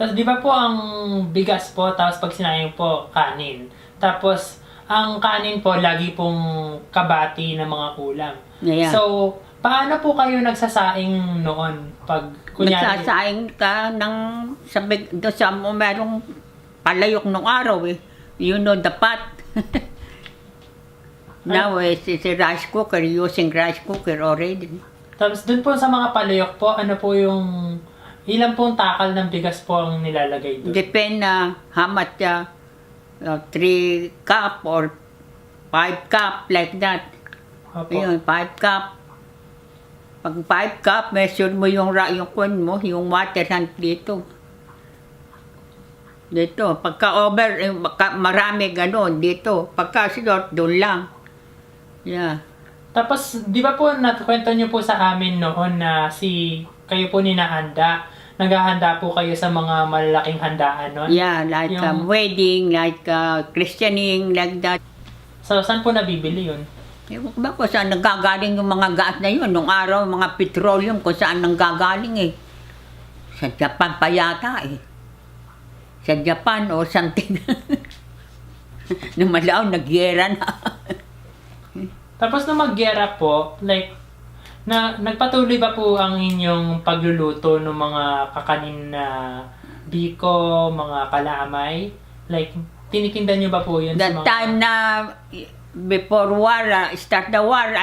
Tapos di ba po ang bigas po, tapos pag sinayang po, kanin. Tapos ang kanin po, lagi pong kabati ng mga kulang. Yeah. So, paano po kayo nagsasaing noon? Pag kunyari, Nagsasaing ka ng doon sa merong palayok nung araw eh. You know the pot. Now it's a rice cooker, using rice cooker already. tapos dun po sa mga palayok po, ano po yung, ilan pong takal ng bigas po ang nilalagay doon? Depend na how much 3 cup or 5 cup like that. Opo. Yun, 5 cup. Pag 5 cup, measure mo yung kwan mo, yung water dito. Dito. Pagka over, marami ganon dito. Pagka short, doon lang. Yeah. Tapos, di ba po, nakwento niyo po sa amin noon na kayo po ninahanda. Naghahanda po kayo sa mga malalaking handaan noon? Yeah, like wedding, like christening, like that. So, saan po nabibili yun? Ewan ko ba kung saan nanggagaling yung mga gas na yun? Nung araw, mga petroleum, kung saan nanggagaling eh. Sa Japan pa yata eh. Sa Japan o something. Nung malaw, nagyera na. Tapos nung mag-gera po, like, nagpatuloy ba po ang inyong pagluluto ng mga kakanin na biko, mga kalamay? Like, tinitinda nyo ba po yun sa That mga... time na before war, start the war,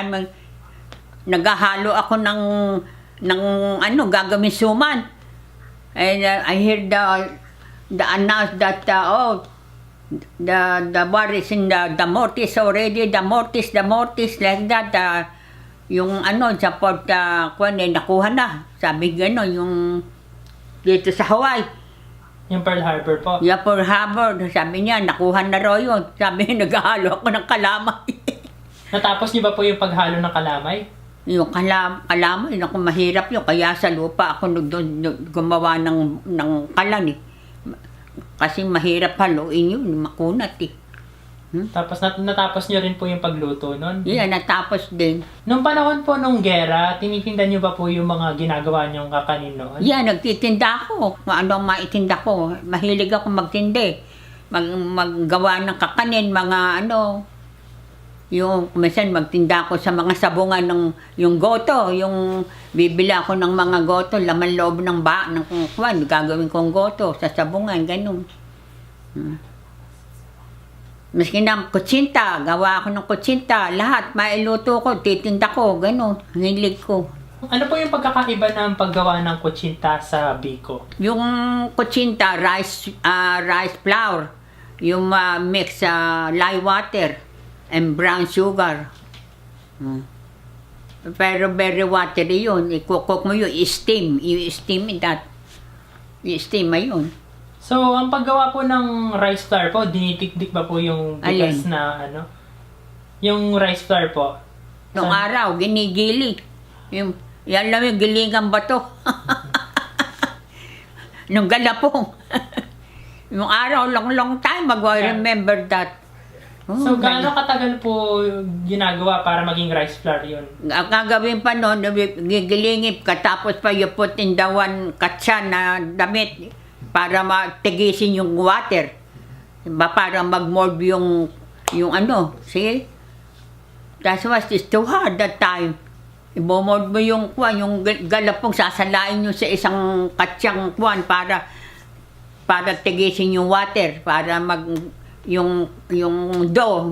naghahalo ako ng gagawin suman. And I heard the announce that the war is in the mortis already, the mortis like that. Yung sa port nakuha na. Sabi gano'n, yung dito sa Hawaii. Yung Pearl Harbor po? Yeah, Pearl Harbor. Sabi niya, nakuha na raw yun. Sabi niya, naghahalo ako ng kalamay. Natapos niyo ba po yung paghalo ng kalamay? Yung kalamay, naku, mahirap yun. Kaya sa lupa ako gumawa ng kalan eh. Kasi mahirap haluin yun, makunat eh. Tapos natapos niyo rin po yung pagluto nun? Yeah, natapos din. Nung panahon po nung gera, tinitinda niyo ba po yung mga ginagawa niyong kakanin noon? Yeah, nagtitinda ako. Kung ano ang maitinda ko. Mahilig ako magtindi. Maggawa ng kakanin, mga yung minsan magtinda ako sa mga sabungan yung goto, yung bibili ako ng mga goto, laman loob ng kwan, gagawin kong goto sa sabungan, ganun. Maski na kutsinta, gawa ako ng kutsinta, lahat, mailuto ko, titinda ko, ganun, hilig ko. Ano po yung pagkakaiba ng paggawa ng kutsinta sa biko? Yung kutsinta, rice flour, yung mix lye water, and brown sugar. Pero very watery yun. I-cook mo yun, i-steam. I-steam that. I-steam mo yun. So, ang paggawa po ng rice flour po, dinitikdik ba po yung bigas Alin? na yung rice flour po? Nung araw, ginigili. Yan lang yung gilingang bato. Nung galapong. Yung araw, long time ago, I remember that. So, gaano katagal po ginagawa para maging rice flour yun? Ang gagawin pa noon, gigilingip ka, tapos pa you put in the one katsan na damit para matigisin yung water. Para mag-mold yung see? That's why it's too hard that time. Ibomold mo yung galapong, sasalain nyo sa isang katsyang kwan para tigisin yung water, para yung dough,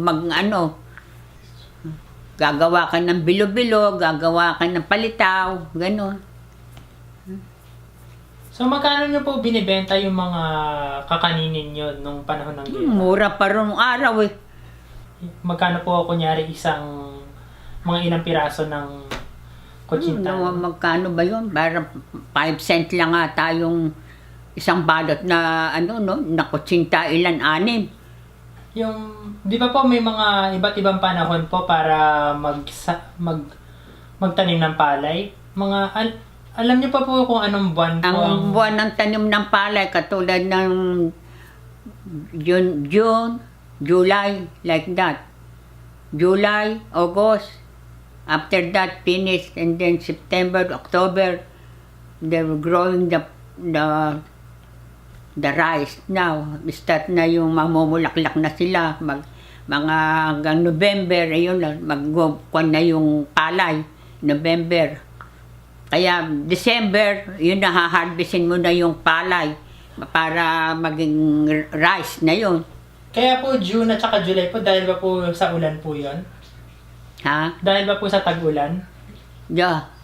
gagawa ka ng bilo-bilo, gagawa ka ng palitaw, gano'n. So, magkano nyo po binibenta yung mga kakaninin nyo nung panahon ng gera? Mura pa rin nung araw eh. Magkano po, kunyari, mga ilang piraso ng kutsinta? Magkano ba yun? Para 5 cent lang ata yung isang balot na na kutsinta, ilan, 6. Di ba po may mga iba't ibang panahon po para magtanim ng palay? Alam niyo pa po kung anong buwan po ang buwan ng tanim ng palay, katulad ng June, July, like that. July, August, after that finished, and then September, October, they were growing the the rice. Now, start na yung mamumulaklak na sila. Mga hanggang November, ayun na, magkuhan na yung palay. November. Kaya December, yun na haharvestin mo na yung palay para maging rice na yun. Kaya po June at saka July po, dahil ba po sa ulan po yon? Ha? Dahil ba po sa tag-ulan? Yeah.